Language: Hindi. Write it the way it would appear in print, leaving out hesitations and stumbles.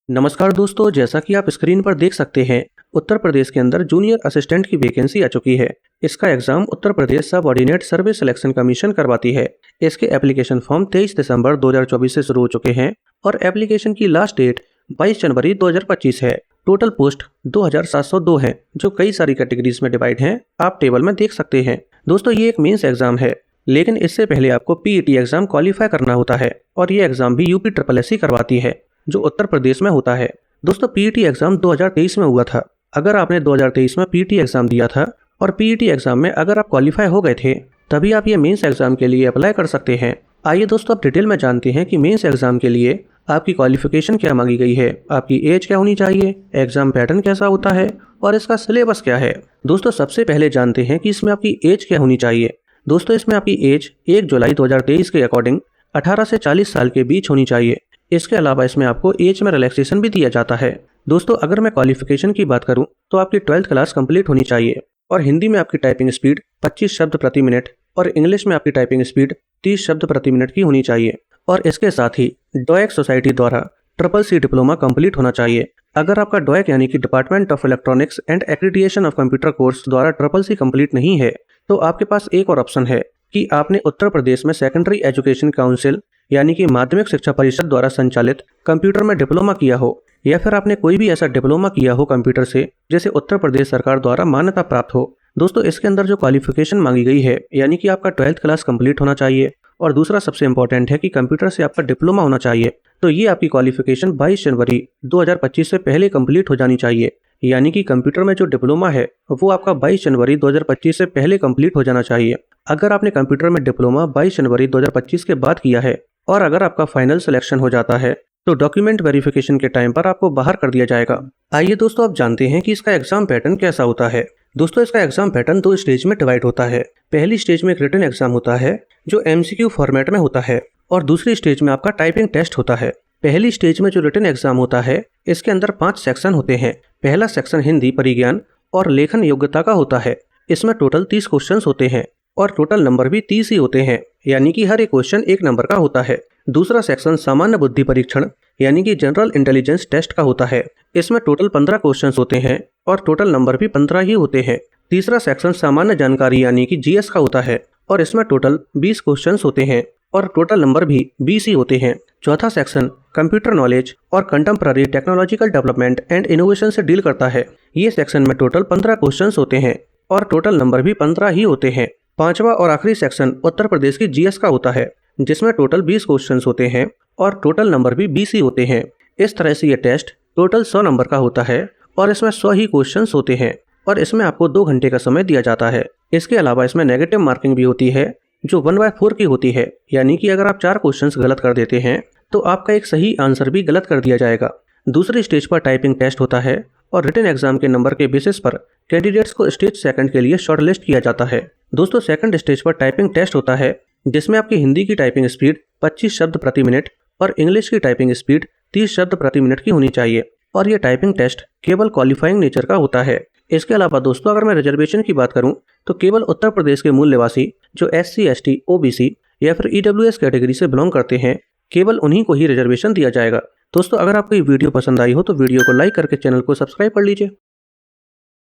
नमस्कार दोस्तों, जैसा कि आप स्क्रीन पर देख सकते हैं, उत्तर प्रदेश के अंदर जूनियर असिस्टेंट की वैकेंसी आ चुकी है। इसका एग्जाम उत्तर प्रदेश सब ऑर्डिनेट सर्विस सिलेक्शन कमीशन करवाती है। इसके एप्लीकेशन फॉर्म 23 दिसंबर 2024 से शुरू हो चुके हैं और एप्लीकेशन की लास्ट डेट 22 जनवरी 2025 है। टोटल पोस्ट 2702 है, जो कई सारी कैटेगरीज में डिवाइड हैं। आप टेबल में देख सकते हैं। दोस्तों, ये एक मेंस एग्जाम है, लेकिन इससे पहले आपको पीईटी एग्जाम क्वालिफाई करना होता है और ये एग्जाम भी यूपी SSC करवाती है, जो उत्तर प्रदेश में होता है। दोस्तों, पीईटी एग्जाम 2023 में हुआ था। अगर आपने 2023 में पीईटी एग्जाम दिया था और पीईटी एग्जाम में अगर आप क्वालिफाई हो गए थे, तभी आप ये मेंस एग्जाम के लिए अप्लाई कर सकते हैं। आइए दोस्तों, अब डिटेल में जानते हैं कि मेंस एग्जाम के लिए आपकी क्वालिफिकेशन क्या मांगी गई है, आपकी एज क्या होनी चाहिए, एग्जाम पैटर्न कैसा होता है और इसका सिलेबस क्या है। दोस्तों, सबसे पहले जानते हैं कि इसमें आपकी एज क्या होनी चाहिए। दोस्तों, इसमें आपकी एज 1 जुलाई 2023 के अकॉर्डिंग 18 से 40 साल के बीच होनी चाहिए। इसके अलावा इसमें आपको एज में रिलैक्सेशन भी दिया जाता है। दोस्तों, अगर मैं क्वालिफिकेशन की बात करूं तो आपकी 12th क्लास कंप्लीट होनी चाहिए और हिंदी में आपकी टाइपिंग स्पीड 25 शब्द प्रति मिनट और इंग्लिश में आपकी टाइपिंग स्पीड 30 शब्द प्रति मिनट की होनी चाहिए। और इसके साथ ही डोएक सोसाइटी द्वारा CCC डिप्लोमा कंप्लीट होना चाहिए। अगर आपका डोएक यानी कि department of electronics and accreditation of computer course द्वारा CCC कंप्लीट नहीं है, तो आपके पास एक और ऑप्शन है कि आपने उत्तर प्रदेश में सेकेंडरी एजुकेशन काउंसिल यानी कि माध्यमिक शिक्षा परिषद द्वारा संचालित कंप्यूटर में डिप्लोमा किया हो, या फिर आपने कोई भी ऐसा डिप्लोमा किया हो कंप्यूटर से जिसे उत्तर प्रदेश सरकार द्वारा मान्यता प्राप्त हो। दोस्तों, इसके अंदर जो क्वालिफिकेशन मांगी गई है, यानी कि आपका 12th क्लास कंप्लीट होना चाहिए और दूसरा सबसे इंपॉर्टेंट है कि कंप्यूटर से आपका डिप्लोमा होना चाहिए। तो ये आपकी क्वालिफिकेशन 22 जनवरी 2025 से पहले कंप्लीट हो जानी चाहिए। यानी कि कंप्यूटर में जो डिप्लोमा है वो आपका 22 जनवरी 2025 से पहले कंप्लीट हो जाना चाहिए। अगर आपने कंप्यूटर में डिप्लोमा 22 जनवरी 2025 के बाद किया है और अगर आपका फाइनल सिलेक्शन हो जाता है, तो डॉक्यूमेंट वेरिफिकेशन के टाइम पर आपको बाहर कर दिया जाएगा। आइए दोस्तों, अब जानते हैं कि इसका एग्जाम पैटर्न कैसा होता है। दोस्तों, इसका एग्जाम पैटर्न 2 स्टेज में डिवाइड होता है। पहली स्टेज में एक रिटन एग्जाम होता है जो MCQ फॉर्मेट में होता है और दूसरी स्टेज में आपका टाइपिंग टेस्ट होता है। पहली स्टेज में जो रिटन एग्जाम होता है, इसके अंदर 5 सेक्शन होते हैं। पहला सेक्शन हिंदी, परिज्ञान और लेखन योग्यता का होता है। इसमें टोटल 30 क्वेश्चन होते हैं और टोटल नंबर भी 30 ही होते हैं, यानी कि हर एक क्वेश्चन 1 नंबर का होता है। दूसरा सेक्शन सामान्य बुद्धि परीक्षण यानी कि जनरल इंटेलिजेंस टेस्ट का होता है। इसमें टोटल 15 क्वेश्चन होते हैं और टोटल नंबर भी 15 ही होते हैं। तीसरा सेक्शन सामान्य जानकारी यानी कि GS का होता है और इसमें टोटल 20 क्वेश्चन होते हैं और टोटल नंबर भी 20 ही होते हैं। चौथा सेक्शन कंप्यूटर नॉलेज और contemporary technological development and innovation से डील करता है। ये सेक्शन में टोटल 15 क्वेश्चन होते हैं और टोटल नंबर भी 15 ही होते हैं। पांचवा और आखिरी सेक्शन उत्तर प्रदेश की GS का होता है, जिसमें टोटल 20 क्वेश्चन होते हैं और टोटल नंबर भी 20 ही होते हैं। इस तरह से ये टेस्ट टोटल 100 नंबर का होता है और इसमें 100 ही क्वेश्चन होते हैं और इसमें आपको 2 घंटे का समय दिया जाता है। इसके अलावा इसमें नेगेटिव मार्किंग भी होती है, जो 1/4 की होती है, यानी कि अगर आप 4 क्वेश्चन गलत कर देते हैं तो आपका एक सही आंसर भी गलत कर दिया जाएगा। दूसरी स्टेज पर टाइपिंग टेस्ट होता है और रिटन एग्जाम के नंबर के बेसिस पर कैंडिडेट्स को स्टेज सेकंड के लिए शॉर्टलिस्ट किया जाता है। दोस्तों, सेकंड स्टेज पर टाइपिंग टेस्ट होता है, जिसमें आपकी हिंदी की टाइपिंग स्पीड 25 शब्द प्रति मिनट और इंग्लिश की टाइपिंग स्पीड 30 शब्द प्रति मिनट की होनी चाहिए और ये टाइपिंग टेस्ट केवल क्वालिफाइंग नेचर का होता है। इसके अलावा दोस्तों, अगर मैं रिजर्वेशन की बात करूं तो केवल उत्तर प्रदेश के मूल निवासी जो SC, ST, OBC या फिर EWS कैटेगरी से बिलोंग करते हैं, केवल उन्हीं को ही रिजर्वेशन दिया जाएगा। दोस्तों, अगर आपको ये वीडियो पसंद आई हो तो वीडियो को लाइक करके चैनल को सब्सक्राइब कर लीजिए।